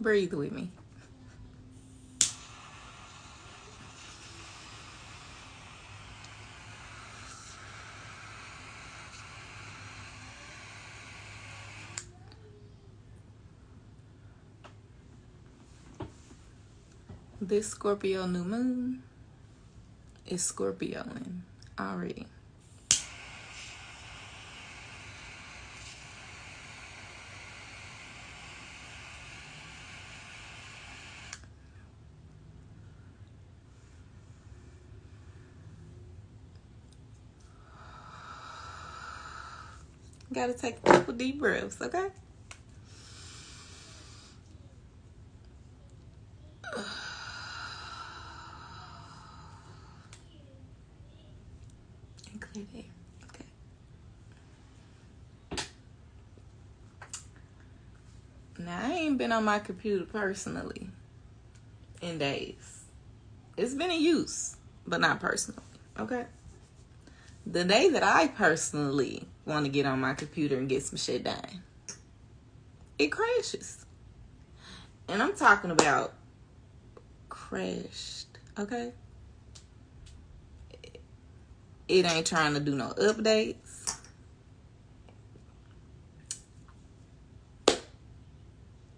Breathe with me. This Scorpio new moon is Scorpioing already. Gotta take a couple deep breaths, okay? And clear the air. Okay. Now, I ain't been on my computer personally in days. It's been in use, but not personally, okay? The day that I personally want to get on my computer and get some shit done, it crashes. And I'm talking about crashed, okay? It ain't trying to do no updates.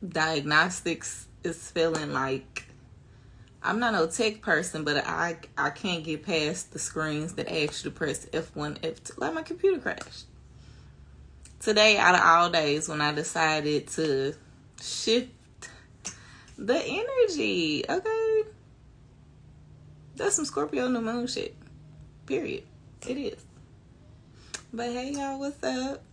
Diagnostics is feeling like, I'm not no tech person, but I can't get past the screens that ask you to press F1, F2. Like, my computer crashed. Today, out of all days, when I decided to shift the energy, okay? That's some Scorpio new moon shit. Period. It is. But hey, y'all, what's up?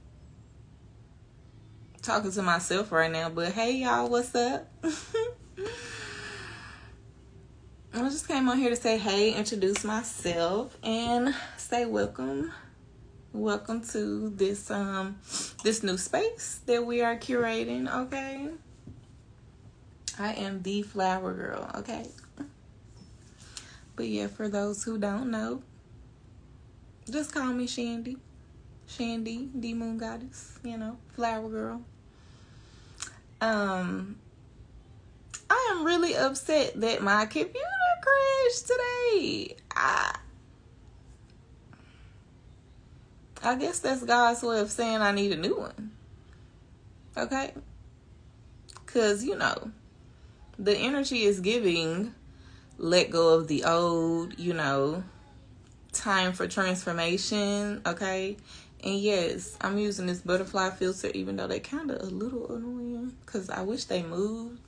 Talking to myself right now, but hey, y'all, what's up? I just came on here to say hey, introduce myself, and say welcome. Welcome to this this new space that we are curating, okay? I am the flower girl, okay? But yeah, for those who don't know, just call me Shandy. Shandy, the moon goddess, you know, flower girl. I am really upset that my computer crashed today. I guess that's God's way of saying I need a new one. Okay? Because, you know, the energy is giving, let go of the old, you know, time for transformation, okay? And yes, I'm using this butterfly filter, even though they're kind of a little annoying, because I wish they moved.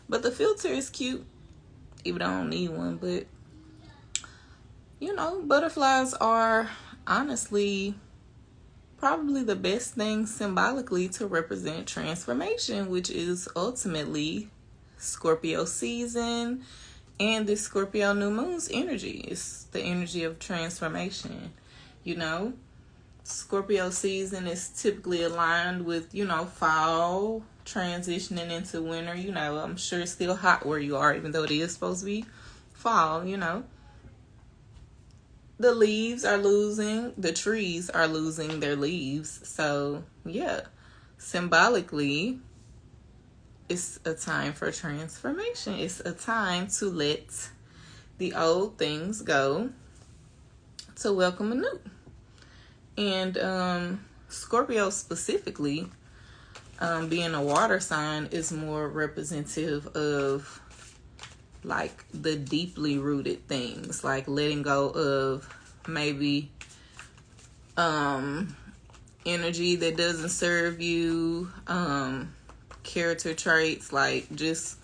But the filter is cute, even though I don't need one. But, you know, butterflies are honestly probably the best thing symbolically to represent transformation, which is ultimately Scorpio season and this Scorpio new moon's energy. It's the energy of transformation, you know. Scorpio season is typically aligned with, you know, fall, transitioning into winter. You know, I'm sure it's still hot where you are, even though it is supposed to be fall, you know. The leaves are losing, the trees are losing their leaves. So, yeah, symbolically, it's a time for transformation. It's a time to let the old things go to welcome a new. And Scorpio specifically, being a water sign, is more representative of like the deeply rooted things, like letting go of maybe energy that doesn't serve you, character traits, like just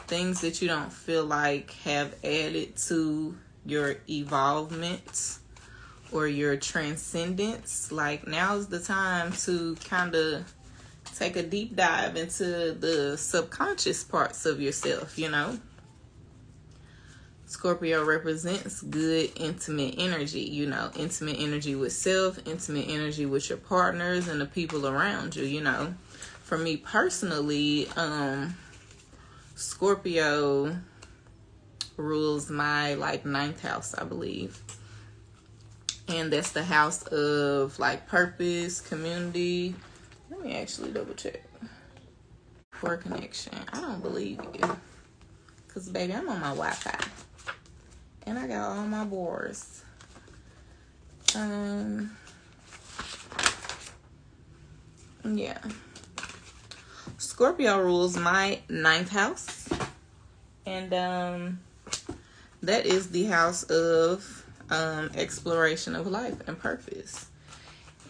things that you don't feel like have added to your evolvement or your transcendence. Like, now's the time to kind of take a deep dive into the subconscious parts of yourself, you know. Scorpio represents good, intimate energy, you know, intimate energy with self, intimate energy with your partners and the people around you, you know. For me personally, Scorpio rules my like 9th house, I believe. And that's the house of like purpose, community. Let me actually double check. poor connection. I don't believe you. Because, baby, I'm on my Wi-Fi. And I got all my boards. Yeah. Scorpio rules my 9th house. And that is the house of exploration of life and purpose.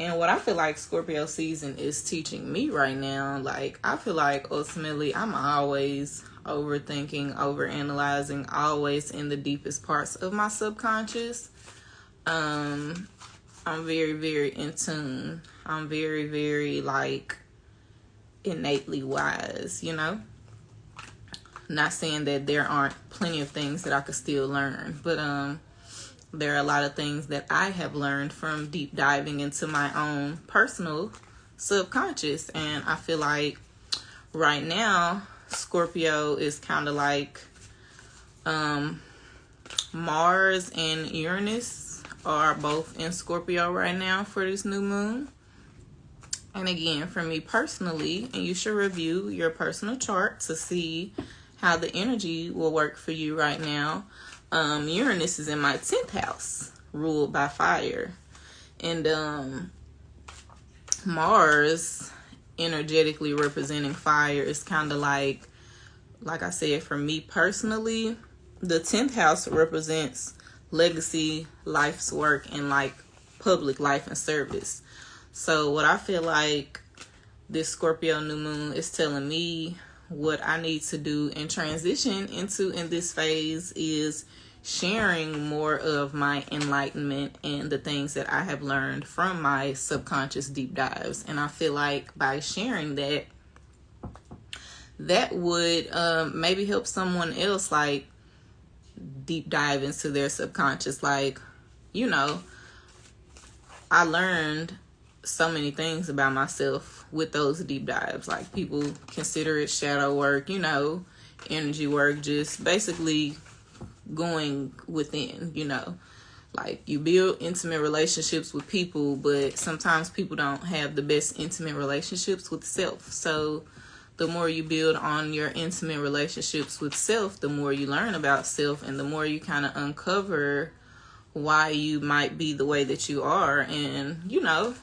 And what I feel like Scorpio season is teaching me right now, like, I feel like ultimately I'm always overthinking, overanalyzing, always in the deepest parts of my subconscious. I'm very, very in tune. I'm very, very, like, innately wise, you know? Not saying that there aren't plenty of things that I could still learn, but there are a lot of things that I have learned from deep diving into my own personal subconscious. And I feel like right now, Scorpio is kind of like Mars and Uranus are both in Scorpio right now for this new moon. And again, for me personally, and you should review your personal chart to see how the energy will work for you right now. Uranus is in my 10th house, ruled by fire. And Mars, energetically representing fire, is kind of like I said, for me personally, the 10th house represents legacy, life's work, and like public life and service. So what I feel like this Scorpio new moon is telling me what I need to do and transition into in this phase is sharing more of my enlightenment and the things that I have learned from my subconscious deep dives. And I feel like by sharing that, that would maybe help someone else like deep dive into their subconscious. Like, you know, I learned so many things about myself with those deep dives. Like, people consider it shadow work, you know, energy work, just basically going within, you know. Like, you build intimate relationships with people, but sometimes people don't have the best intimate relationships with self. So the more you build on your intimate relationships with self, the more you learn about self, and the more you kind of uncover why you might be the way that you are. And, you know,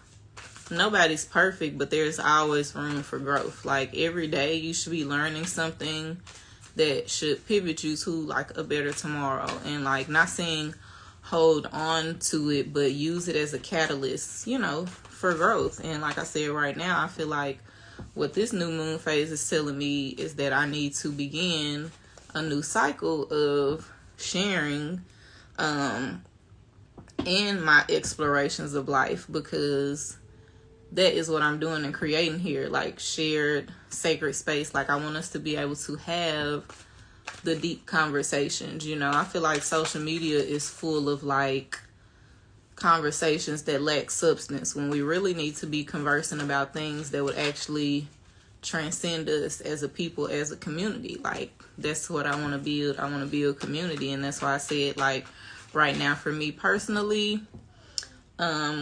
nobody's perfect, but there's always room for growth. Like, every day you should be learning something that should pivot you to like a better tomorrow. And like, not saying hold on to it, but use it as a catalyst, you know, for growth. And like I said, right now I feel like what this new moon phase is telling me is that I need to begin a new cycle of sharing in my explorations of life, because that is what I'm doing and creating here, like shared sacred space. Like, I want us to be able to have the deep conversations, you know. I feel like social media is full of like conversations that lack substance, when we really need to be conversing about things that would actually transcend us as a people, as a community. Like, that's what I want to build. I want to build community. And that's why I said, like, right now for me personally,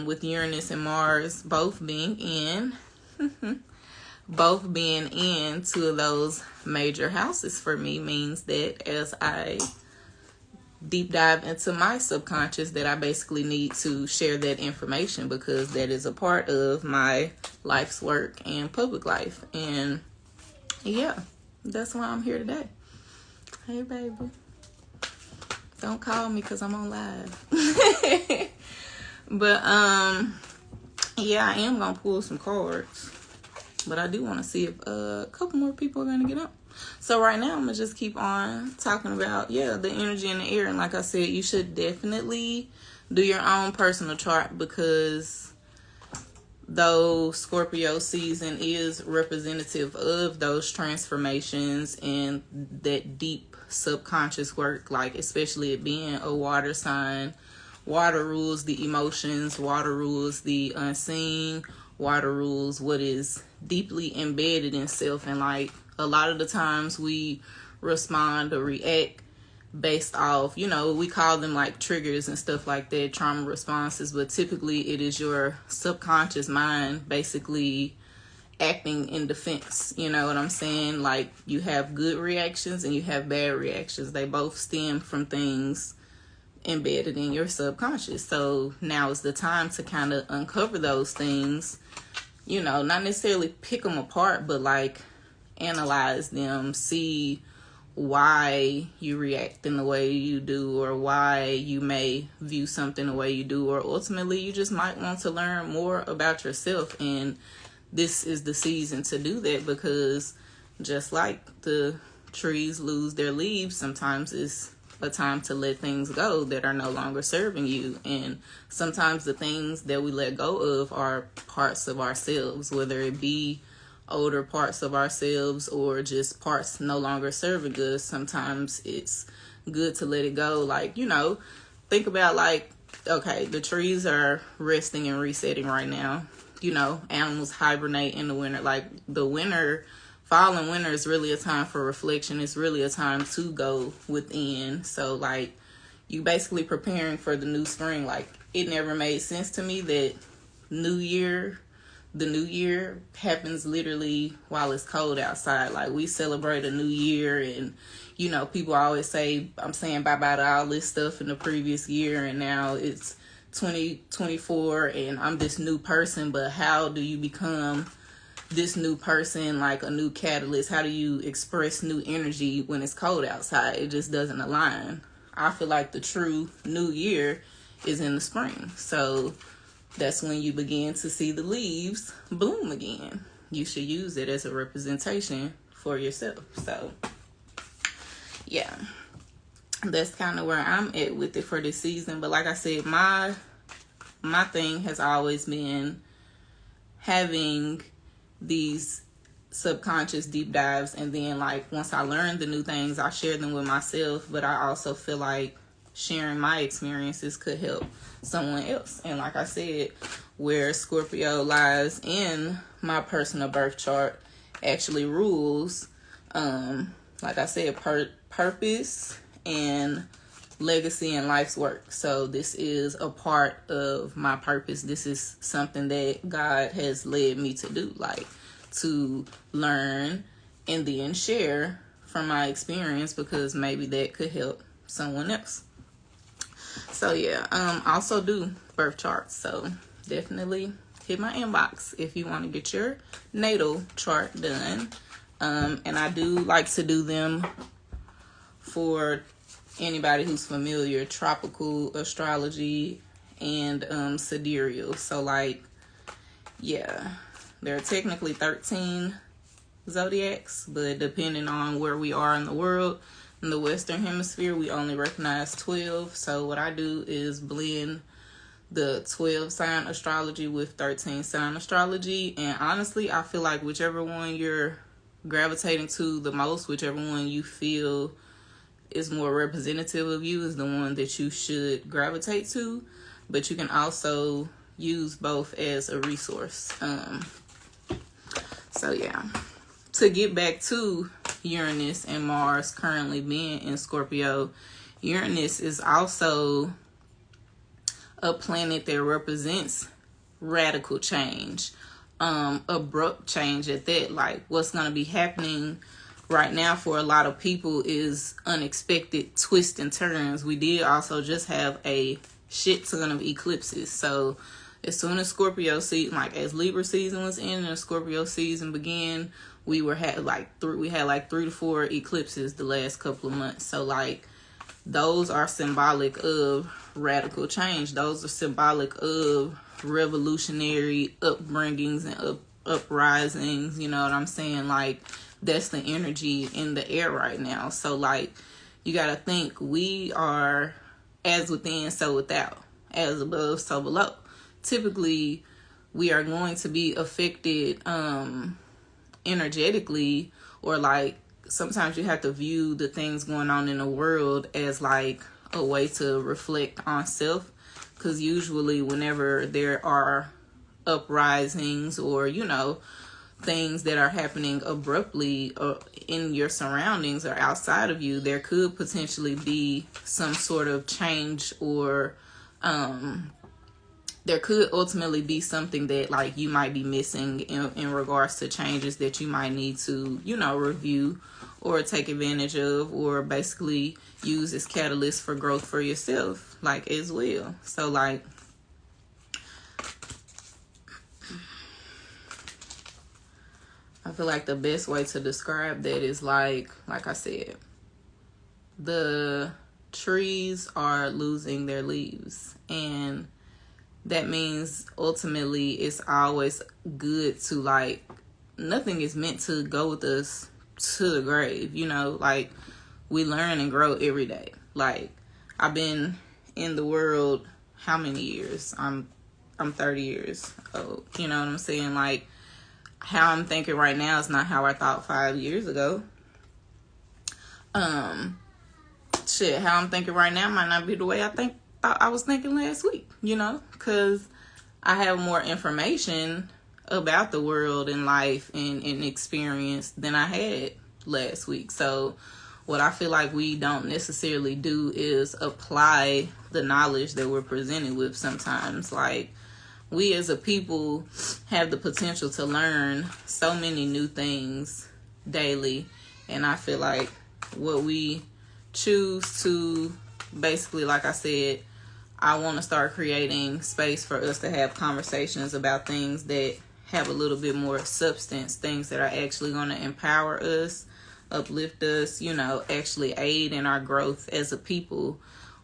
with Uranus and Mars both being in two of those major houses for me, means that as I deep dive into my subconscious, that I basically need to share that information, because that is a part of my life's work and public life. And yeah, that's why I'm here today. Hey, baby. Don't call me because I'm on live. But, yeah, I am going to pull some cards. But I do want to see if a couple more people are going to get up. So right now, I'm going to just keep on talking about, the energy in the air. And like I said, you should definitely do your own personal chart, because though Scorpio season is representative of those transformations and that deep subconscious work, like especially it being a water sign, water rules the emotions, water rules the unseen, water rules what is deeply embedded in self. And like, a lot of the times we respond or react based off, we call them like triggers and stuff like that, trauma responses, but typically it is your subconscious mind basically acting in defense. You know what I'm saying? Like, you have good reactions and you have bad reactions. They both stem from things embedded in your subconscious. So now is the time to kind of uncover those things, you know, not necessarily pick them apart, but like analyze them, see why you react in the way you do, or why you may view something the way you do, or ultimately you just might want to learn more about yourself. And this is the season to do that, because just like the trees lose their leaves, sometimes it's a time to let things go that are no longer serving you. And sometimes the things that we let go of are parts of ourselves, whether it be older parts of ourselves or just parts no longer serving us. Sometimes it's good to let it go. Like, you know, think about, like, okay, the trees are resting and resetting right now. You know, animals hibernate in the winter. Like, the winter, fall and winter is really a time for reflection. It's really a time to go within. So, like, you basically preparing for the new spring. Like, it never made sense to me that the new year happens literally while it's cold outside. Like, we celebrate a new year, and, you know, people always say, I'm saying bye-bye to all this stuff in the previous year, and now it's 2024 and I'm this new person. But how do you become this new person, like a new catalyst? How do you express new energy when it's cold outside? It just doesn't align. I feel like the true new year is in the spring. So that's when you begin to see the leaves bloom again. You should use it as a representation for yourself. So, yeah, that's kind of where I'm at with it for this season. But like I said, my thing has always been having these subconscious deep dives, and then, like, once I learn the new things, I share them with myself. But I also feel like sharing my experiences could help someone else. And like I said, where Scorpio lies in my personal birth chart actually rules, like I said, purpose and legacy and life's work. So this is a part of my purpose. This is something that God has led me to do, like, to learn and then share from my experience, because maybe that could help someone else. So yeah, also do birth charts. So definitely hit my inbox if you want to get your natal chart done. And I do like to do them for anybody who's familiar, tropical astrology and sidereal. So, like, yeah, there are technically 13 zodiacs, but depending on where we are in the world, in the Western Hemisphere, we only recognize 12. So what I do is blend the 12 sign astrology with 13 sign astrology. And honestly, I feel like whichever one you're gravitating to the most, whichever one you feel is more representative of you, is the one that you should gravitate to. But you can also use both as a resource. So yeah, to get back to Uranus and Mars currently being in Scorpio, Uranus is also a planet that represents radical change, abrupt change at that. Like, what's going to be happening right now for a lot of people is unexpected twists and turns. We did also just have a shit ton of eclipses. So as soon as Scorpio season, like as Libra season was in and Scorpio season began, we had like 3 to 4 eclipses the last couple of months. So, like, those are symbolic of radical change. Those are symbolic of revolutionary upbringings and uprisings. You know what I'm saying? Like, that's the energy in the air right now. So, like, you got to think, we are as within, so without, as above, so below. Typically, we are going to be affected energetically, or like sometimes you have to view the things going on in the world as like a way to reflect on self, because usually whenever there are uprisings or, you know, things that are happening abruptly in your surroundings or outside of you, there could potentially be some sort of change, or there could ultimately be something that like you might be missing in regards to changes that you might need to, you know, review or take advantage of, or basically use as catalyst for growth for yourself, like, as well. So like, I feel like the best way to describe that is like I said, the trees are losing their leaves, and that means ultimately it's always good to like, nothing is meant to go with us to the grave, you know, like we learn and grow every day. Like, I've been in the world how many years? I'm 30 years old, you know what I'm saying? Like, how I'm thinking right now is not how I thought 5 years ago. How I'm thinking right now might not be the way thought I was thinking last week, you know, because I have more information about the world and life and experience than I had last week. So what I feel like we don't necessarily do is apply the knowledge that we're presented with sometimes. Like, we as a people have the potential to learn so many new things daily, and I feel like what we choose to, basically, like I said, I want to start creating space for us to have conversations about things that have a little bit more substance, things that are actually going to empower us, uplift us, you know, actually aid in our growth as a people.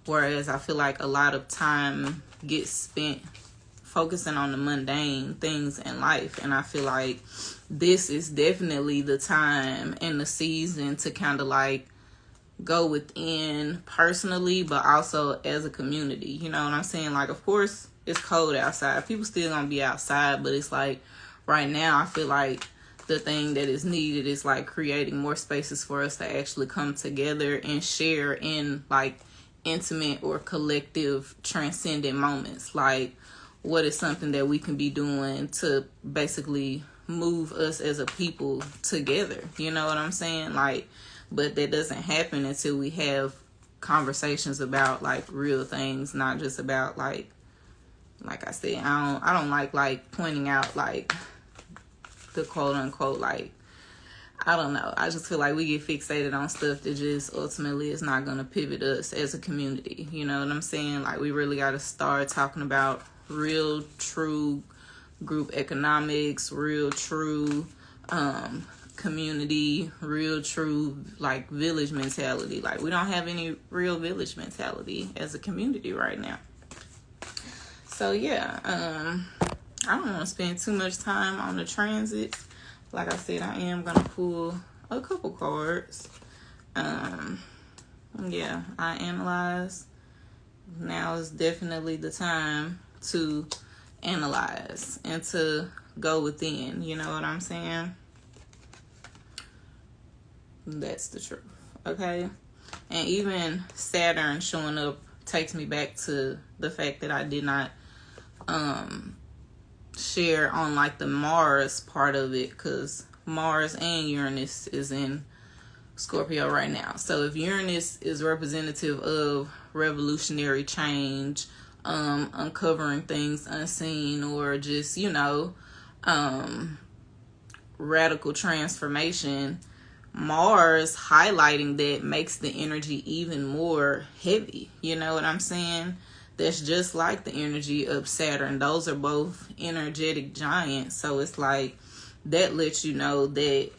Whereas I feel like a lot of time gets spent focusing on the mundane things in life. And I feel like this is definitely the time and the season to kind of like go within personally, but also as a community. You know what I'm saying? Like, of course, it's cold outside. People still gonna be outside, but it's like right now, I feel like the thing that is needed is like creating more spaces for us to actually come together and share in like intimate or collective transcendent moments. Like, what is something that we can be doing to basically move us as a people together? You know what I'm saying? Like, but that doesn't happen until we have conversations about like real things, not just about like I said, I don't like pointing out like the quote unquote, like, I don't know. I just feel like we get fixated on stuff that just ultimately is not going to pivot us as a community. You know what I'm saying? Like, we really got to start talking about real, true group economics, real, true community, real, true, like, village mentality. Like, we don't have any real village mentality as a community right now. So, yeah, I don't want to spend too much time on the transits. Like I said, I am going to pull a couple cards. Yeah, I analyze. Now is definitely the time to analyze and to go within. You know what I'm saying? That's the truth. Okay? And even Saturn showing up takes me back to the fact that I did not share on like the Mars part of it, because Mars and Uranus is in Scorpio right now. So if Uranus is representative of revolutionary change, uncovering things unseen, or just, you know, radical transformation, Mars highlighting that makes the energy even more heavy. You know what I'm saying? That's just like the energy of Saturn. Those are both energetic giants. So it's like, that lets you know that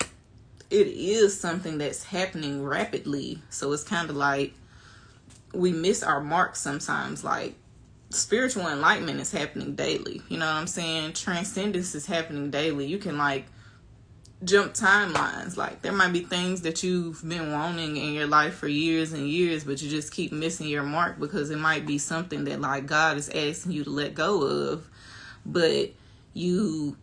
it is something that's happening rapidly. So it's kind of like we miss our mark sometimes. Like, spiritual enlightenment is happening daily. You know what I'm saying? Transcendence is happening daily. You can like jump timelines. Like, there might be things that you've been wanting in your life for years and years, but you just keep missing your mark because it might be something that like God is asking you to let go of. But you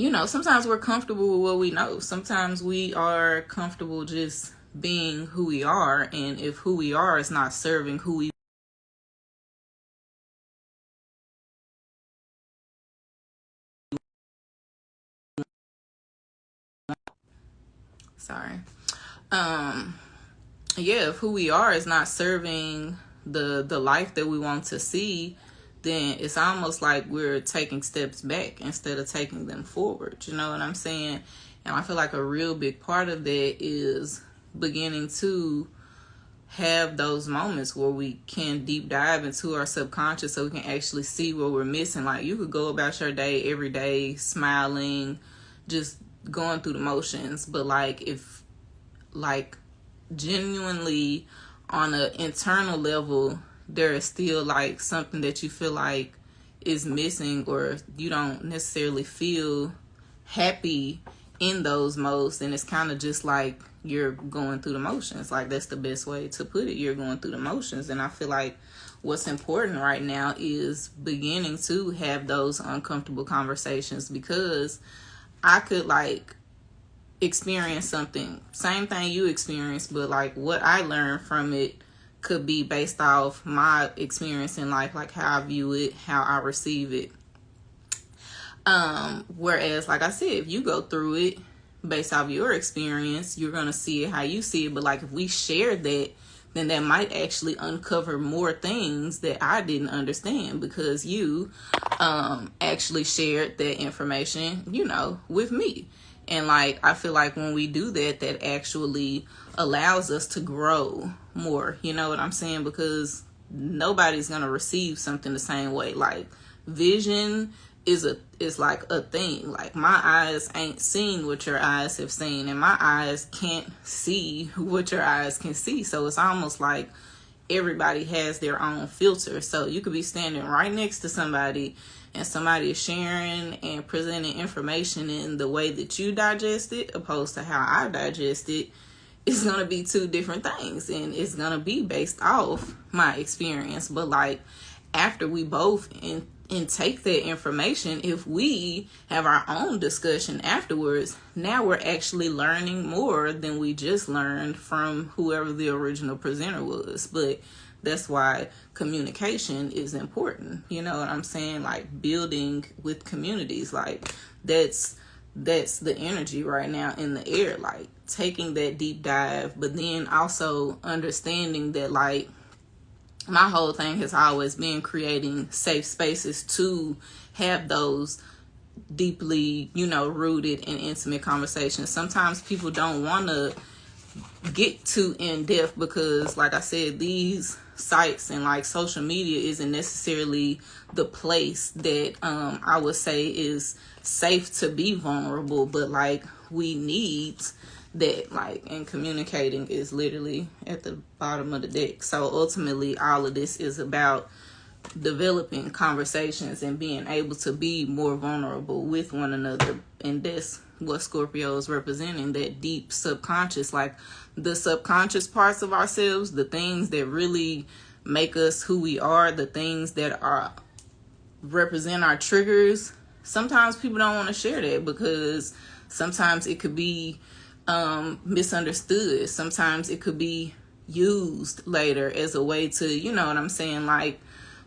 know, sometimes we're comfortable with what we know. Sometimes we are comfortable just being who we are, and if who we are is not serving who we if who we are is not serving the life that we want to see, then it's almost like we're taking steps back instead of taking them forward. You know what I'm saying? And I feel like a real big part of that is beginning to have those moments where we can deep dive into our subconscious so we can actually see what we're missing. Like, you could go about your day every day smiling, just going through the motions, but like, if like genuinely on an internal level there is still like something that you feel like is missing, or you don't necessarily feel happy in those modes, then it's kind of just like you're going through the motions. Like, that's the best way to put it. You're going through the motions. And I feel like what's important right now is beginning to have those uncomfortable conversations, because I could like experience something, same thing you experienced, but like what I learned from it could be based off my experience in life, like how I view it, how I receive it. Whereas, like I said, if you go through it based off your experience, you're going to see it how you see it. But like, if we share that, then that might actually uncover more things that I didn't understand, because you actually shared that information, you know, with me. And like, I feel like when we do that, that actually allows us to grow more. You know what I'm saying? Because nobody's going to receive something the same way. Like, vision is like a thing. Like, my eyes ain't seen what your eyes have seen, and my eyes can't see what your eyes can see. So it's almost like everybody has their own filter. So you could be standing right next to somebody, and somebody is sharing and presenting information in the way that you digest it opposed to how I digest it. It's going to be two different things, and it's going to be based off my experience. But like, after we both intake that information, if we have our own discussion afterwards, now we're actually learning more than we just learned from whoever the original presenter was. But that's why communication is important. You know what I'm saying? Like, building with communities, like that's the energy right now in the air. Like, taking that deep dive, but then also understanding that, like, my whole thing has always been creating safe spaces to have those deeply, you know, rooted and intimate conversations. Sometimes people don't want to get too in depth because, like I said, these sites and like social media isn't necessarily the place that I would say is safe to be vulnerable. But like, we need that, like, and communicating is literally at the bottom of the deck. So ultimately, all of this is about developing conversations and being able to be more vulnerable with one another. And that's what Scorpio is representing, that deep subconscious, like the subconscious parts of ourselves, the things that really make us who we are, the things that are represent our triggers. Sometimes people don't want to share that because sometimes it could be misunderstood. Sometimes it could be used later as a way to, you know what I'm saying, like,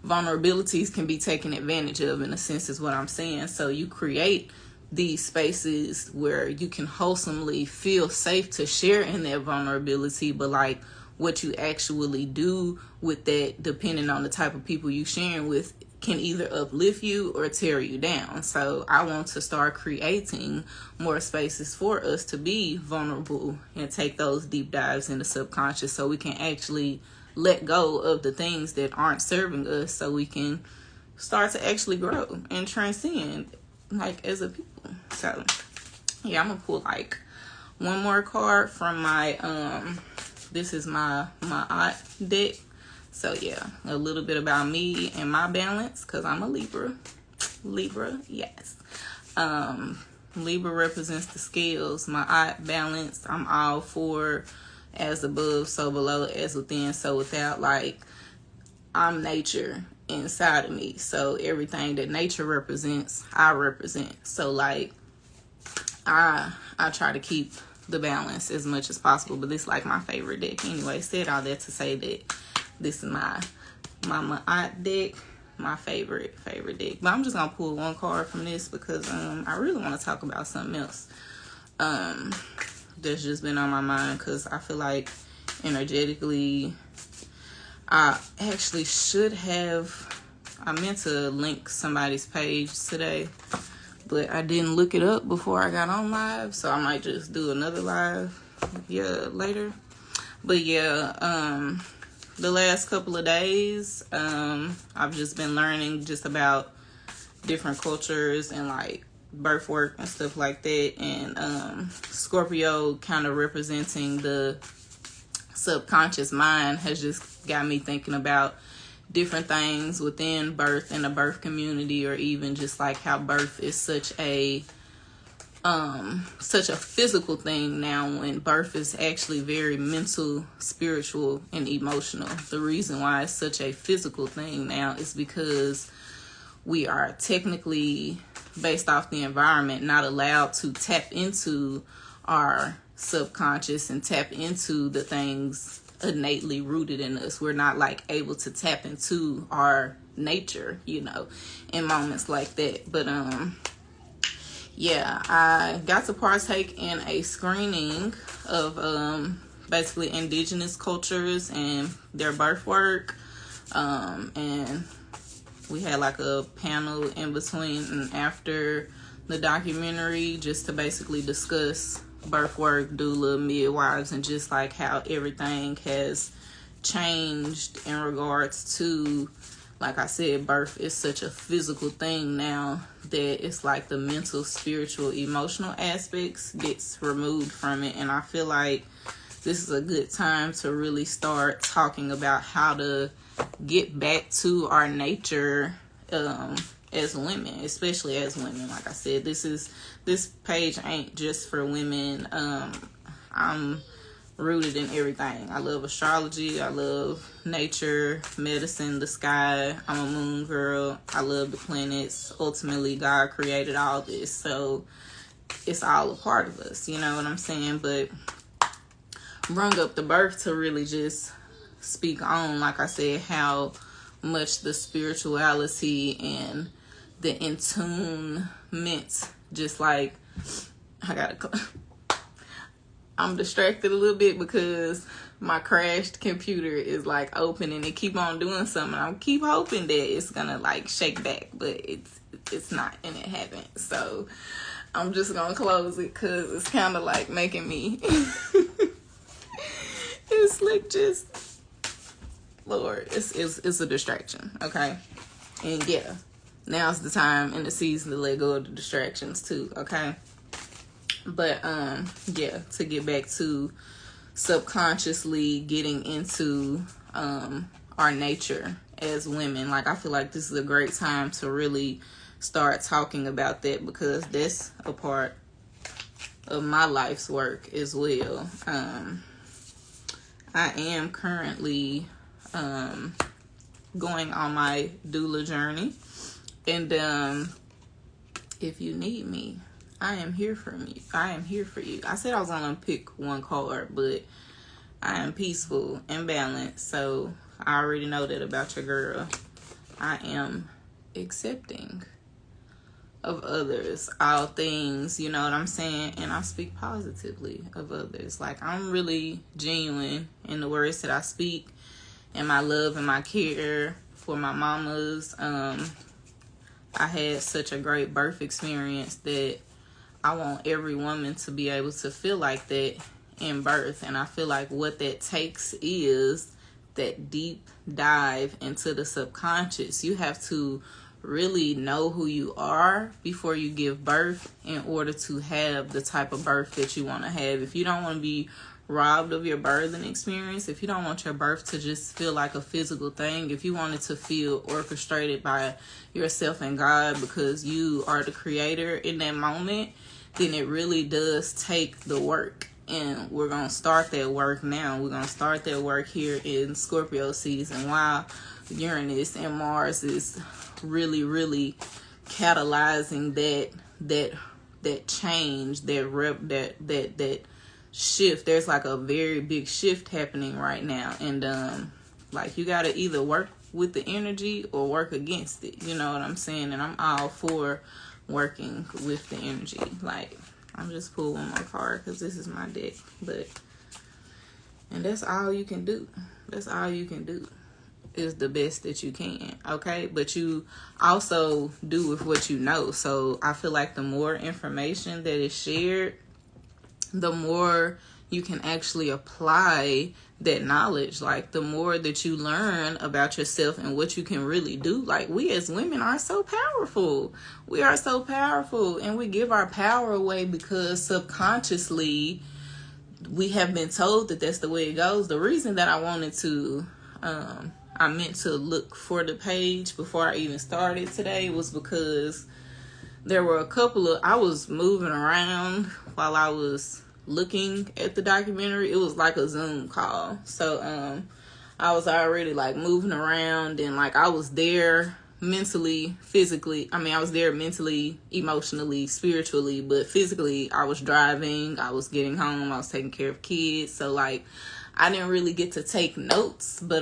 vulnerabilities can be taken advantage of, in a sense, is what I'm saying. So you create these spaces where you can wholesomely feel safe to share in that vulnerability, but like, what you actually do with that, depending on the type of people you sharing with, can either uplift you or tear you down. So I want to start creating more spaces for us to be vulnerable and take those deep dives in the subconscious, so we can actually let go of the things that aren't serving us, so we can start to actually grow and transcend, like, as a people. So yeah, I'm gonna pull like one more card from my this is my aunt deck. So yeah, a little bit about me and my balance, because I'm a Libra, yes. Libra represents the scales. My aunt balance, I'm all for as above, so below, as within, so without. Like, I'm nature inside of me, so everything that nature represents, I represent. So like, I try to keep the balance as much as possible. But this is like my favorite deck anyway. Said all that to say that this is my aunt deck, my favorite deck. But I'm just gonna pull one card from this because I really want to talk about something else that's just been on my mind, because I feel like energetically I actually should have I meant to link somebody's page today, but I didn't look it up before I got on live, so I might just do another live, later. But the last couple of days, I've just been learning just about different cultures and like birth work and stuff like that, and Scorpio kind of representing the subconscious mind has just got me thinking about different things within birth and the birth community, or even just like how birth is such a physical thing now, when birth is actually very mental, spiritual, and emotional. The reason why it's such a physical thing now is because we are technically, based off the environment, not allowed to tap into our subconscious and tap into the things innately rooted in us. We're not like able to tap into our nature, in moments like that. But I got to partake in a screening of basically indigenous cultures and their birth work, and we had like a panel in between and after the documentary just to basically discuss birth work, doula, midwives, and just like how everything has changed in regards to, like I said, birth is such a physical thing now that it's like the mental, spiritual, emotional aspects gets removed from it. And I feel like this is a good time to really start talking about how to get back to our nature as women, especially as women. Like I said, this page ain't just for women. I'm rooted in everything. I love astrology. I love nature, medicine, the sky. I'm a moon girl. I love the planets. Ultimately, God created all this, so it's all a part of us. You know what I'm saying? But bring up the birth to really just speak on, like I said, how much the spirituality and the attunement, just like, I'm distracted a little bit because my crashed computer is like open and it keep on doing something. I keep hoping that it's gonna like shake back, but it's not, and it haven't. So I'm just gonna close it because it's kind of like making me it's like just, Lord, it's a distraction, okay? And now's the time in the season to let go of the distractions too, okay? But to get back to subconsciously getting into our nature as women, like I feel like this is a great time to really start talking about that, because that's a part of my life's work as well. I am currently going on my doula journey, and if you need me, I am here for you. I said I was gonna pick one card, but I am peaceful and balanced, so I already know that about your girl. I am accepting of others, all things, you know what I'm saying? And I speak positively of others. Like, I'm really genuine in the words that I speak, and my love and my care for my mamas. I had such a great birth experience that I want every woman to be able to feel like that in birth. And I feel like what that takes is that deep dive into the subconscious. You have to really know who you are before you give birth in order to have the type of birth that you want to have. If you don't want to be robbed of your birthing experience, if you don't want your birth to just feel like a physical thing, if you want it to feel orchestrated by yourself and God because you are the creator in that moment, then it really does take the work. And we're going to start that work now. We're going to start that work here in Scorpio season, while Uranus and Mars is really, really catalyzing that change, that shift. There's like a very big shift happening right now, and like, you got to either work with the energy or work against it. You know what I'm saying? And I'm all for working with the energy. Like, I'm just pulling one more card because this is my deck, and that's all you can do. That's all you can do. is the best that you can, okay? But you also do with what you know. So I feel like the more information that is shared, the more you can actually apply that knowledge. Like, the more that you learn about yourself and what you can really do. Like, we as women are so powerful. We are so powerful, and we give our power away because subconsciously we have been told that that's the way it goes. The reason that I wanted to, I meant to look for the page before I even started today was because there were a couple of, I was moving around while I was looking at the documentary. It was like a Zoom call. So, I was already like moving around, and like I was there mentally, physically. I mean, I was there mentally, emotionally, spiritually, but physically I was driving, I was getting home, I was taking care of kids. So like, I didn't really get to take notes, but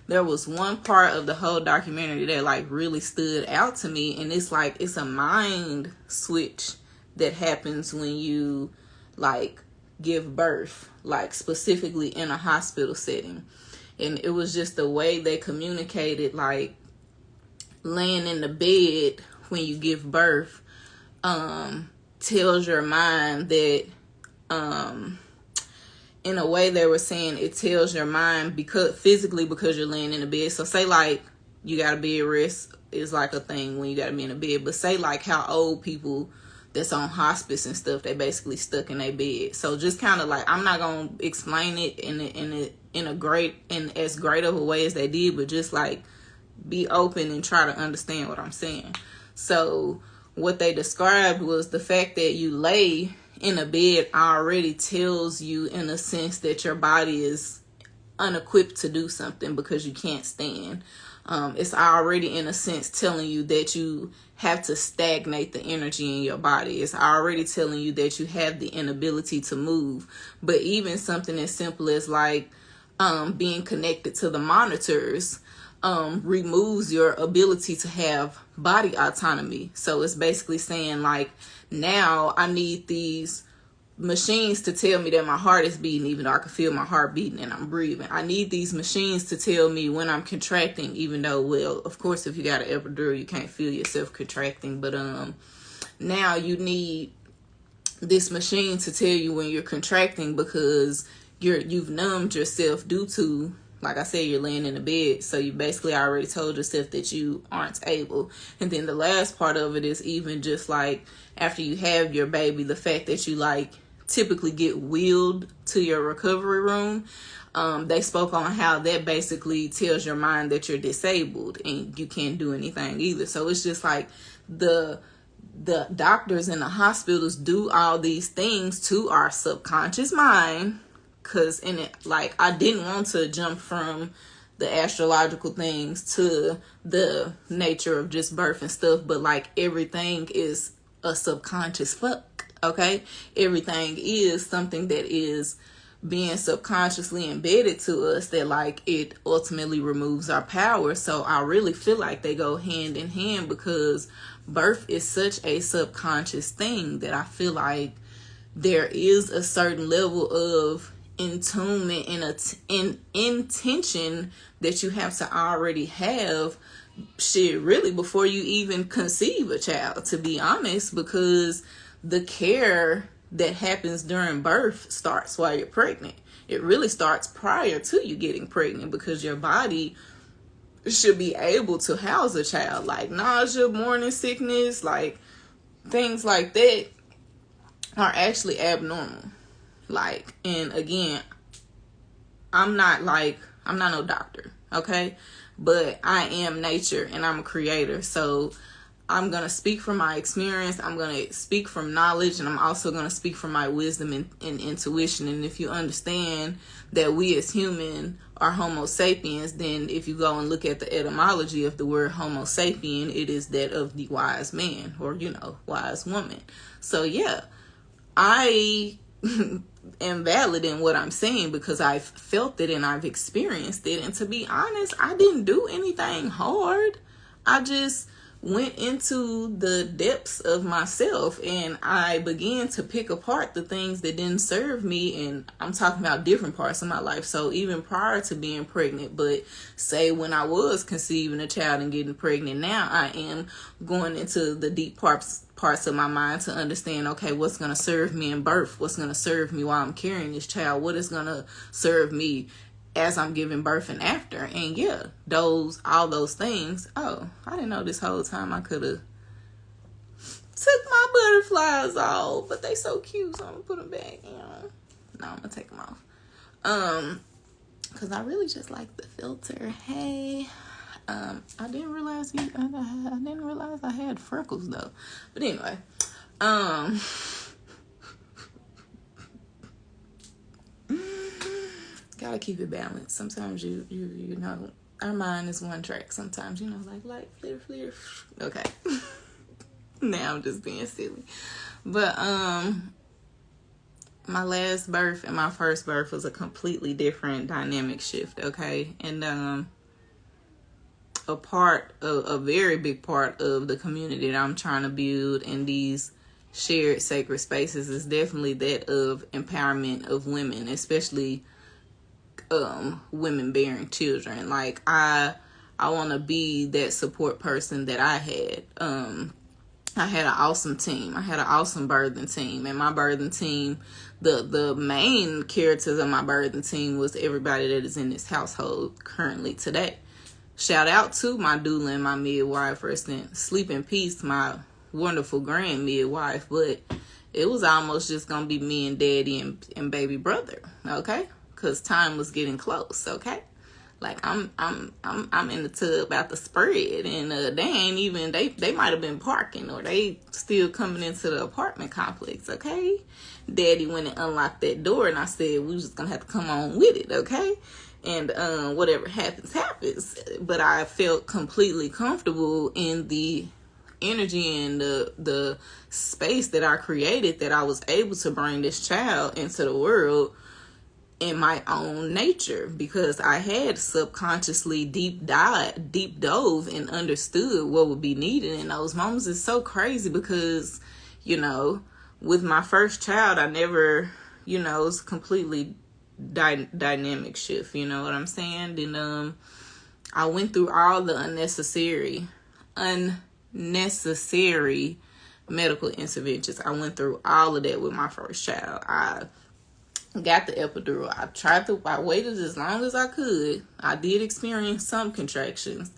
there was one part of the whole documentary that like really stood out to me, and it's like, it's a mind switch that happens when you like give birth, like specifically in a hospital setting. And it was just the way they communicated, like laying in the bed when you give birth tells your mind that in a way they were saying it tells your mind because physically, because you're laying in the bed. So say like you got a bed rest is like a thing when you got to be in a bed, but say like how old people that's on hospice and stuff, they basically stuck in their bed. So just kind of like, I'm not gonna explain it in as great of a way as they did, but just like be open and try to understand what I'm saying. So what they described was the fact that you lay in a bed already tells you in a sense that your body is unequipped to do something because you can't stand. It's already in a sense telling you that you have to stagnate the energy in your body. It's already telling you that you have the inability to move. But even something as simple as like being connected to the monitors removes your ability to have body autonomy. So it's basically saying like, now I need these machines to tell me that my heart is beating, even though I can feel my heart beating and I'm breathing. I need these machines to tell me when I'm contracting, even though, well, of course, if you got an epidural, you can't feel yourself contracting. But now you need this machine to tell you when you're contracting because you've numbed yourself due to, like I said, you're laying in the bed. So you basically already told yourself that you aren't able. And then the last part of it is even just like after you have your baby, the fact that you like typically get wheeled to your recovery room. They spoke on how that basically tells your mind that you're disabled and you can't do anything either. So it's just like the doctors in the hospitals do all these things to our subconscious mind. Cause in it, like, I didn't want to jump from the astrological things to the nature of just birth and stuff, but like everything is a subconscious fuck, okay? Everything is something that is being subconsciously embedded to us that like it ultimately removes our power. So I really feel like they go hand in hand because birth is such a subconscious thing that I feel like there is a certain level of attunement and intention that you have to already have shit really before you even conceive a child, to be honest, because the care that happens during birth starts while you're pregnant. It really starts prior to you getting pregnant because your body should be able to house a child. Like nausea, morning sickness, like things like that are actually abnormal. Like, and again, I'm not no doctor, okay? But I am nature and I'm a creator. So I'm going to speak from my experience. I'm going to speak from knowledge, and I'm also going to speak from my wisdom and intuition. And if you understand that we as human are Homo sapiens, then if you go and look at the etymology of the word Homo sapien, it is that of the wise man, or, wise woman. So yeah, I am valid in what I'm saying because I've felt it and I've experienced it. And to be honest, I didn't do anything hard. I just went into the depths of myself, and I began to pick apart the things that didn't serve me. And I'm talking about different parts of my life. So even prior to being pregnant, but say when I was conceiving a child and getting pregnant, now I am going into the deep parts of my mind to understand, okay, what's going to serve me in birth? What's going to serve me while I'm carrying this child? What is going to serve me as I'm giving birth and after? And yeah, all those things. Oh, I didn't know this whole time I could have took my butterflies off, but they so cute, so I'm gonna put them back. No, I'm gonna take them off. Because I really just like the filter. Hey, I didn't realize I had freckles though. But anyway, gotta keep it balanced. Sometimes you know, our mind is one track. Sometimes, you know, like flitter. Okay. Now I'm just being silly. But my last birth and my first birth was a completely different dynamic shift, okay? And a very big part of the community that I'm trying to build in these shared sacred spaces is definitely that of empowerment of women, especially women bearing children. Like I want to be that support person that I had. I had an awesome team. I had an awesome birthing team, and my birthing team, the main characters of my birthing team was everybody that is in this household currently today. Shout out to my doula and my midwife. Rest in sleep in peace, my wonderful grand midwife. But it was almost just gonna be me and daddy and baby brother, okay? Because time was getting close, okay? Like I'm in the tub about to spread, and they ain't even they might have been parking, or they still coming into the apartment complex, okay? Daddy went and unlocked that door, and I said we just gonna have to come on with it, okay? And whatever happens. But I felt completely comfortable in the energy and the space that I created, that I was able to bring this child into the world in my own nature, because I had subconsciously deep dove and understood what would be needed in those moments. It's so crazy because, you know, with my first child, I never, you know, it's completely dynamic shift, you know what I'm saying? And I went through all the unnecessary medical interventions. I went through all of that with my first child. I got the epidural. I waited as long as I could. I did experience some contractions,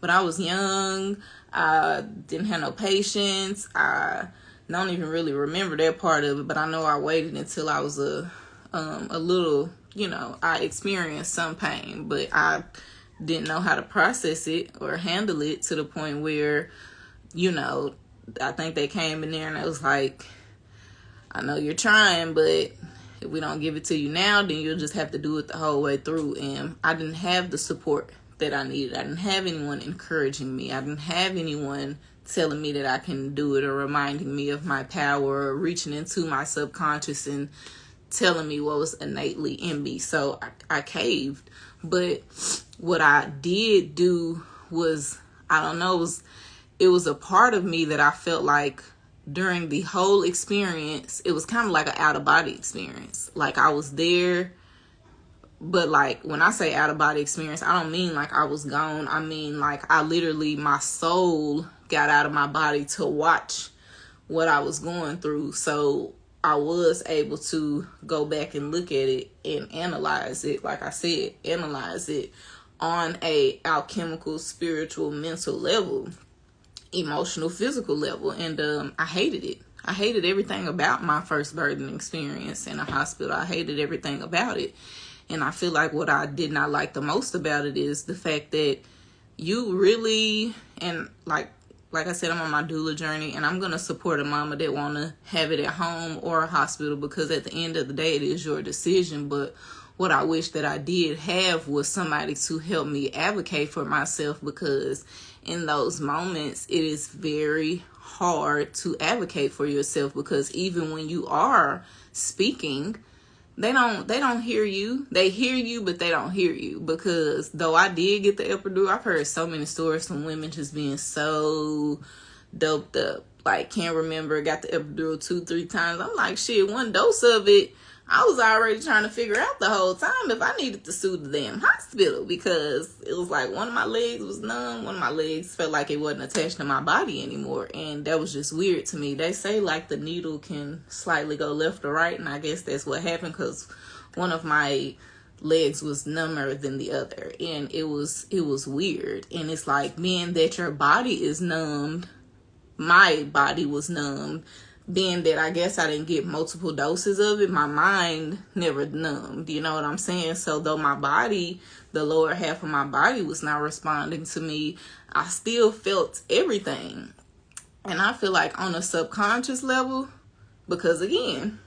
but I was young. I didn't have no patience. I don't even really remember that part of it, but I know I waited until I was a little, you know, I experienced some pain, but I didn't know how to process it or handle it to the point where, you know, I think they came in there and it was like, I know you're trying, but if we don't give it to you now, then you'll just have to do it the whole way through. And I didn't have the support that I needed. I didn't have anyone encouraging me. I didn't have anyone telling me that I can do it, or reminding me of my power, or reaching into my subconscious and telling me what was innately in me. So I caved. But what I did do was, I don't know, it was a part of me that I felt like during the whole experience, it was kind of like an out-of-body experience. Like I was there, but like when I say out-of-body experience, I don't mean like I was gone. I mean like I literally, my soul got out of my body to watch what I was going through. So I was able to go back and look at it and analyze it. Like I said, analyze it on a alchemical, spiritual, mental level, emotional, physical level. And I hated it. I hated everything about my first birthing experience in a hospital. I hated everything about it. And I feel like what I did not like the most about it is the fact that you really, and like I said, I'm on my doula journey, and I'm going to support a mama that want to have it at home or a hospital, because at the end of the day, it is your decision. But what I wish that I did have was somebody to help me advocate for myself, because in those moments, it is very hard to advocate for yourself, because even when you are speaking, They don't hear you. They hear you, but they don't hear you. Because though I did get the epidural, I've heard so many stories from women just being so doped up. Like, can't remember, got the epidural 2-3 times. I'm like, shit, one dose of it, I was already trying to figure out the whole time if I needed to sue the damn hospital, because it was like one of my legs was numb, one of my legs felt like it wasn't attached to my body anymore, and that was just weird to me. They say like the needle can slightly go left or right, and I guess that's what happened, because one of my legs was number than the other, and it was weird. And it's like, being that your body is numbed, my body was numbed, being that I guess I didn't get multiple doses of it, my mind never numbed, you know what I'm saying? So though my body, the lower half of my body was not responding to me, I still felt everything. And I feel like on a subconscious level, because again,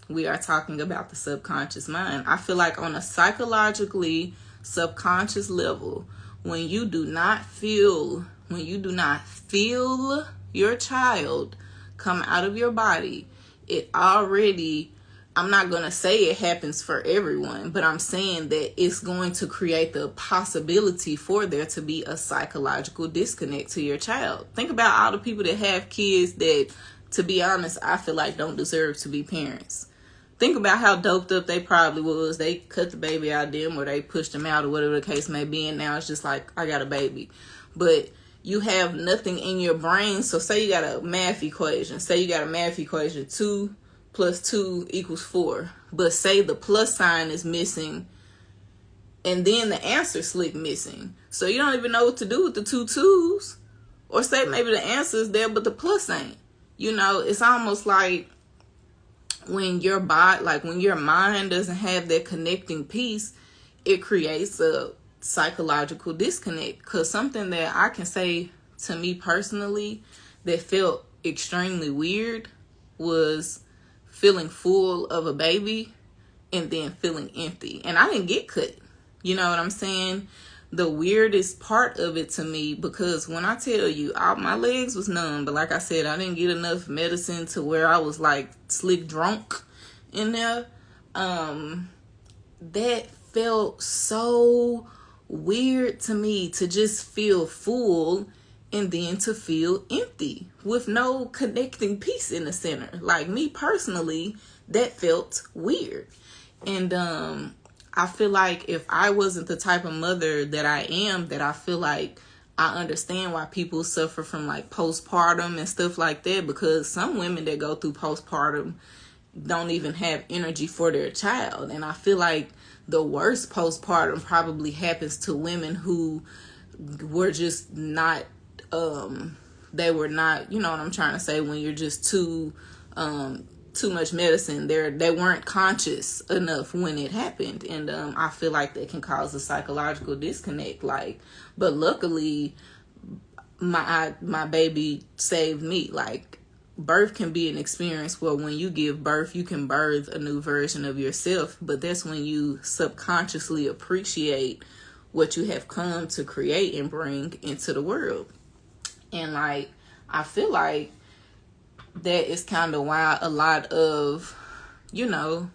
we are talking about the subconscious mind, I feel like on a psychologically subconscious level, when you do not feel your child come out of your body, it already, I'm not going to say it happens for everyone, but I'm saying that it's going to create the possibility for there to be a psychological disconnect to your child. Think about all the people that have kids that, to be honest, I feel like don't deserve to be parents. Think about how doped up they probably was. They cut the baby out of them, or they pushed them out, or whatever the case may be, and now it's just like, I got a baby. But you have nothing in your brain. So say you got a math equation. 2 plus 2 equals 4. But say the plus sign is missing, and then the answer slick missing. So you don't even know what to do with the 2 2s. Or say maybe the answer is there, but the plus ain't. You know, it's almost like when your body, like when your mind doesn't have that connecting piece, it creates a psychological disconnect. Because something that I can say to me personally that felt extremely weird was feeling full of a baby and then feeling empty. And I didn't get cut. You know what I'm saying? The weirdest part of it to me, because when I tell you, my legs was numb, but like I said, I didn't get enough medicine to where I was like slick drunk in there. That felt so weird to me, to just feel full and then to feel empty with no connecting piece in the center. Like, me personally, that felt weird. And I feel like if I wasn't the type of mother that I am, that I feel like I understand why people suffer from like postpartum and stuff like that, because some women that go through postpartum don't even have energy for their child. And I feel like the worst postpartum probably happens to women who were just not, they were not, you know what I'm trying to say, when you're just too much medicine, they weren't conscious enough when it happened. And I feel like that can cause a psychological disconnect. Like, but luckily my baby saved me. Like, birth can be an experience where when you give birth, you can birth a new version of yourself, but that's when you subconsciously appreciate what you have come to create and bring into the world. And like, I feel like that is kind of why a lot of, you know,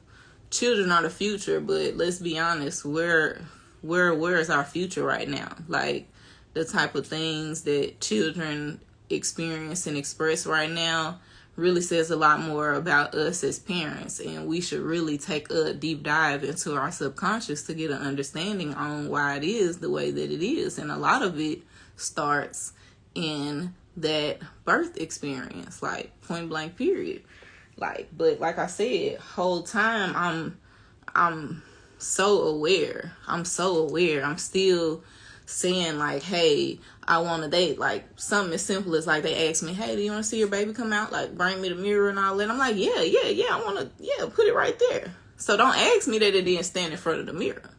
children are the future, but let's be honest, where is our future right now? Like, the type of things that children experience and express right now really says a lot more about us as parents, and we should really take a deep dive into our subconscious to get an understanding on why it is the way that it is. And a lot of it starts in that birth experience, like, point blank period. Like, but like I said, whole time I'm so aware. I'm still saying like, hey, I want to date. Like, something as simple as like, they ask me, hey, do you want to see your baby come out? Like, bring me the mirror and all that. I'm like, yeah, I want to, put it right there. So don't ask me that it didn't stand in front of the mirror.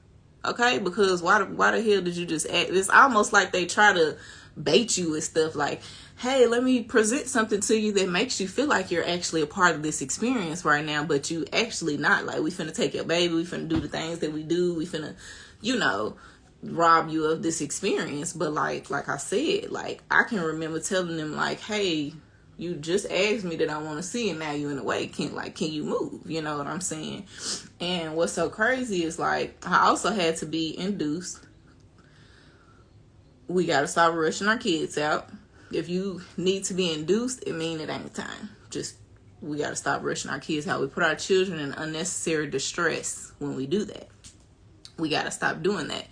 Okay? Because why the hell did you just ask? It's almost like they try to bait you with stuff like, hey, let me present something to you that makes you feel like you're actually a part of this experience right now, but you actually not. Like, we finna take your baby, we finna do the things that we do, we finna, rob you of this experience. But like I said, like, I can remember telling them like, hey, You just asked me that I want to see, and now you in the way. Can you move? You know what I'm saying? And what's so crazy is, like, I also had to be induced. We got to stop rushing our kids out. If you need to be induced, it means it ain't time. We got to stop rushing our kids out. We put our children in unnecessary distress when we do that. We got to stop doing that.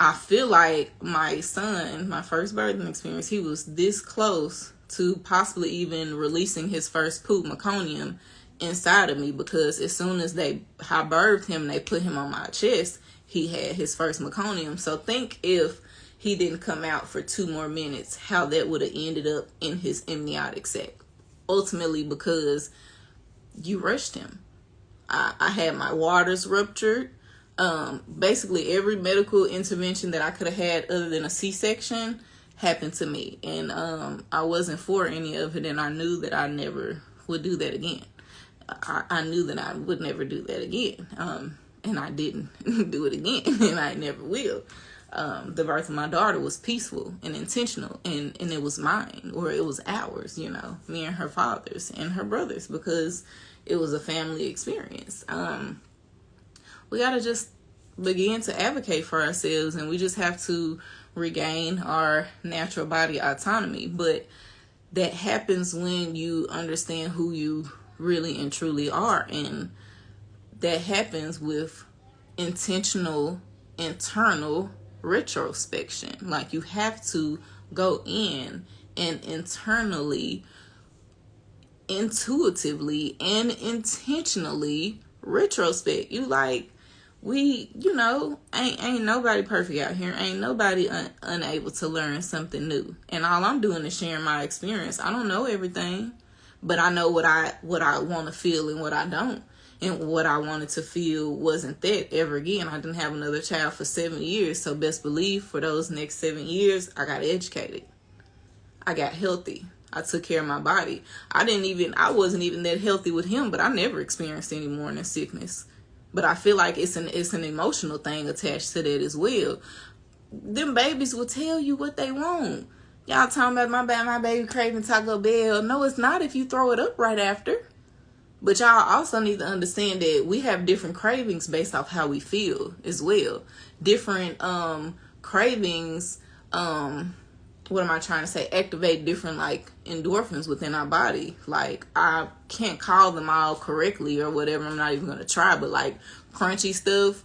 I feel like my son, my first birthing experience, he was this close to possibly even releasing his first poop, meconium, inside of me, because as soon as I birthed him and they put him on my chest, he had his first meconium. So think if he didn't come out for 2 more minutes, how that would have ended up in his amniotic sac. Ultimately, because you rushed him. I had my waters ruptured. Basically every medical intervention that I could have had other than a C-section happened to me. And I wasn't for any of it, and I knew that I never would do that again. I knew that I would never do that again. And I didn't do it again, and I never will. The birth of my daughter was peaceful and intentional, and it was mine, or it was ours, you know, me and her fathers and her brothers, because it was a family experience. We got to just begin to advocate for ourselves, and we just have to regain our natural body autonomy. But that happens when you understand who you really and truly are, and that happens with intentional internal retrospection. Like, you have to go in and internally, intuitively, and intentionally retrospect. You like, ain't nobody perfect out here. Ain't nobody unable to learn something new. And all I'm doing is sharing my experience. I don't know everything, but I know what I want to feel and what I don't. And what I wanted to feel wasn't that ever again. I didn't have another child for 7 years. So best believe for those next 7 years, I got educated. I got healthy. I took care of my body. I wasn't even that healthy with him, but I never experienced any morning sickness. But I feel like it's an emotional thing attached to that as well. Them babies will tell you what they want. Y'all talking about my baby craving Taco Bell. No, it's not if you throw it up right after. But y'all also need to understand that we have different cravings based off how we feel as well. Different cravings, what am I trying to say? Activate different, like, endorphins within our body. Like, I can't call them all correctly or whatever. I'm not even going to try. But, like, crunchy stuff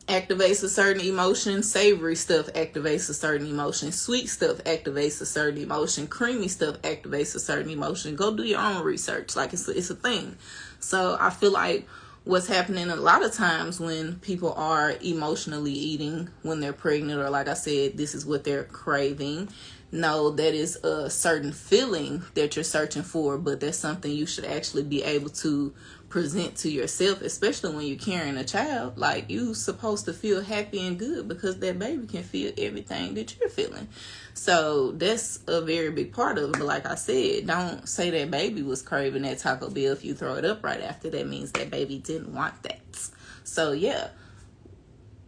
activates a certain emotion. Savory stuff activates a certain emotion. Sweet stuff activates a certain emotion. Creamy stuff activates a certain emotion. Go do your own research. Like, it's a thing. So I feel like what's happening a lot of times when people are emotionally eating when they're pregnant, or like I said, this is what they're craving. No, that is a certain feeling that you're searching for, but that's something you should actually be able to present to yourself, especially when you're carrying a child. Like, you supposed to feel happy and good because that baby can feel everything that you're feeling. So that's a very big part of it. But like I said, don't say that baby was craving that Taco Bell. If you throw it up right after, that means that baby didn't want that. So yeah,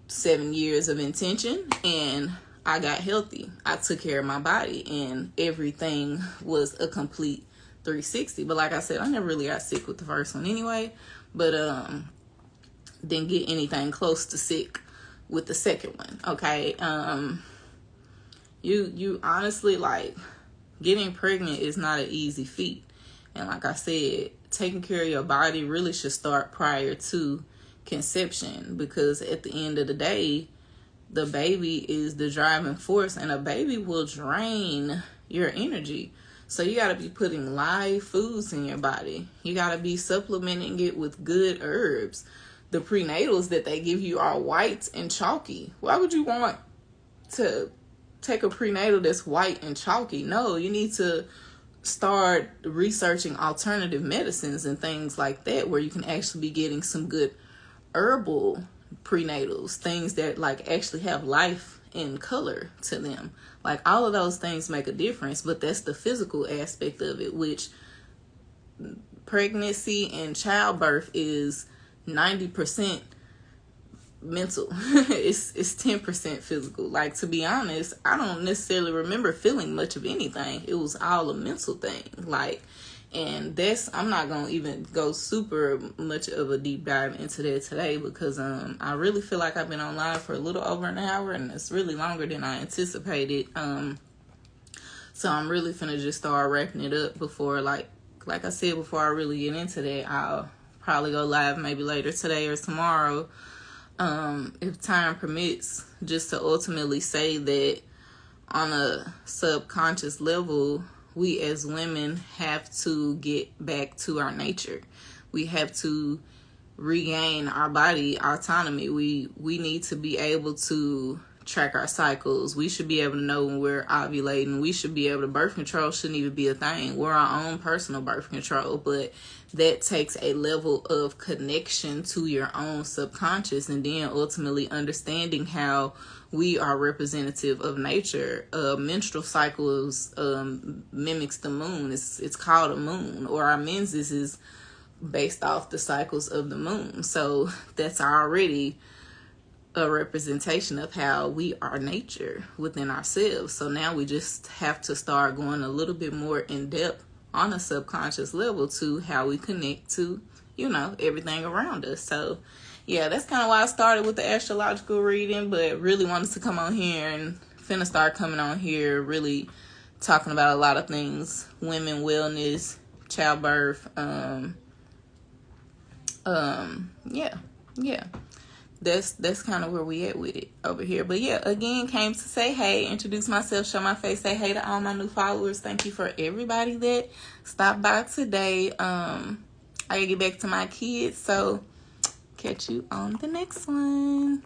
7 years of intention, and I got healthy. I took care of my body, and everything was a complete 360. But like I said, I never really got sick with the first one anyway, but didn't get anything close to sick with the second one. Okay. You honestly, like, getting pregnant is not an easy feat. And like I said, taking care of your body really should start prior to conception, because at the end of the day, the baby is the driving force, and a baby will drain your energy. So you got to be putting live foods in your body. You got to be supplementing it with good herbs. The prenatals that they give you are white and chalky. Why would you want to take a prenatal that's white and chalky? No, you need to start researching alternative medicines and things like that, where you can actually be getting some good herbal prenatals, things that like actually have life and color to them. Like, all of those things make a difference, but that's the physical aspect of it, which pregnancy and childbirth is 90% mental. it's 10% physical. Like, to be honest, I don't necessarily remember feeling much of anything. It was all a mental thing. Like, and that's, I'm not gonna even go super much of a deep dive into that today, because I really feel like I've been online for a little over an hour, and it's really longer than I anticipated. So I'm really finna just start wrapping it up before, like I said, before I really get into that. I'll probably go live maybe later today or tomorrow, if time permits, just to ultimately say that on a subconscious level, we as women have to get back to our nature. We have to regain our body autonomy. We need to be able to track our cycles. We should be able to know when we're ovulating. We should be able to, birth control shouldn't even be a thing. We're our own personal birth control, but that takes a level of connection to your own subconscious, and then ultimately understanding how we are representative of nature. Menstrual cycles mimics the moon. It's called a moon, or our menses is based off the cycles of the moon. So that's already a representation of how we are nature within ourselves. So now we just have to start going a little bit more in depth on a subconscious level to how we connect to, everything around us. So yeah, that's kind of why I started with the astrological reading, but really wanted to come on here and finna start coming on here really talking about a lot of things: women, wellness, childbirth. Yeah. That's kind of where we at with it over here. But yeah, again, came to say hey, introduce myself, show my face, say hey to all my new followers. Thank you for everybody that stopped by today. I gotta get back to my kids, so catch you on the next one.